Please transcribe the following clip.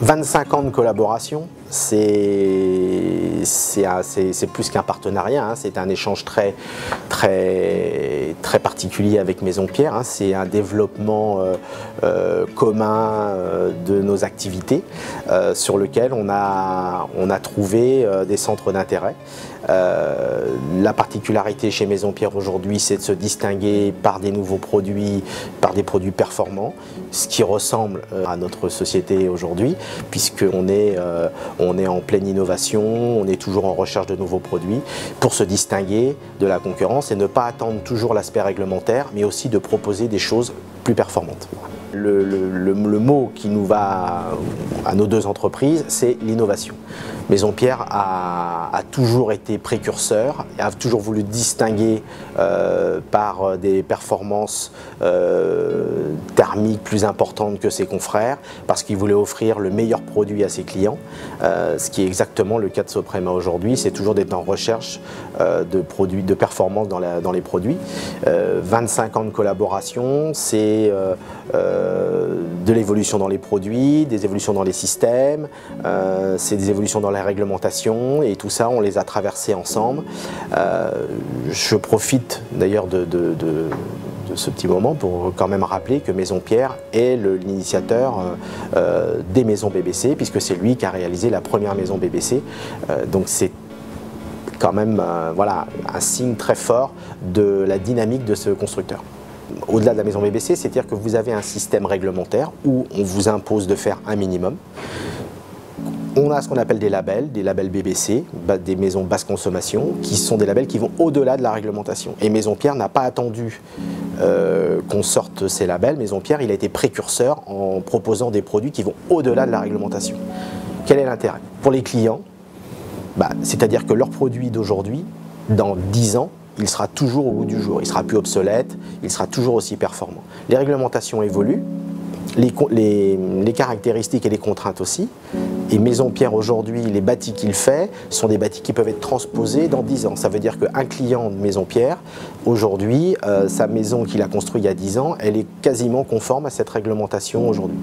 25 ans de collaboration, c'est plus qu'un partenariat, hein, c'est un échange très particulier avec Maison Pierre, hein, c'est un développement commun de nos activités sur lequel on a trouvé des centres d'intérêt. La particularité chez Maison Pierre aujourd'hui, c'est de se distinguer par des nouveaux produits, par des produits performants, ce qui ressemble à notre société aujourd'hui, puisqu'on est en pleine innovation, on est toujours en recherche de nouveaux produits pour se distinguer de la concurrence et ne pas attendre toujours l'aspect réglementaire, mais aussi de proposer des choses plus performantes. Le mot qui nous va à nos deux entreprises, c'est l'innovation. Maison Pierre a toujours été précurseur, a toujours voulu distinguer par des performances thermiques plus importantes que ses confrères, parce qu'il voulait offrir le meilleur produit à ses clients, ce qui est exactement le cas de Soprema aujourd'hui, c'est toujours d'être en recherche de performance dans les produits. 25 ans de collaboration, c'est de l'évolution dans les produits, des évolutions dans les systèmes, c'est des évolutions dans la réglementation, et tout ça on les a traversés ensemble. Je profite d'ailleurs de ce petit moment pour quand même rappeler que Maison Pierre est l'initiateur des maisons BBC, puisque c'est lui qui a réalisé la première maison BBC, donc c'est quand même voilà, un signe très fort de la dynamique de ce constructeur. Au-delà de la maison BBC, c'est-à-dire que vous avez un système réglementaire où on vous impose de faire un minimum. On a ce qu'on appelle des labels BBC, des maisons basse consommation, qui sont des labels qui vont au-delà de la réglementation. Et Maison Pierre n'a pas attendu qu'on sorte ces labels. Maison Pierre, il a été précurseur en proposant des produits qui vont au-delà de la réglementation. Quel est l'intérêt? Pour les clients, c'est-à-dire que leur produit d'aujourd'hui, dans 10 ans, il sera toujours au goût du jour, il ne sera plus obsolète, il sera toujours aussi performant. Les réglementations évoluent, les caractéristiques et les contraintes aussi, et Maison Pierre aujourd'hui, les bâtis qu'il fait sont des bâtis qui peuvent être transposés dans 10 ans. Ça veut dire qu'un client de Maison Pierre, aujourd'hui, sa maison qu'il a construite il y a 10 ans, elle est quasiment conforme à cette réglementation aujourd'hui.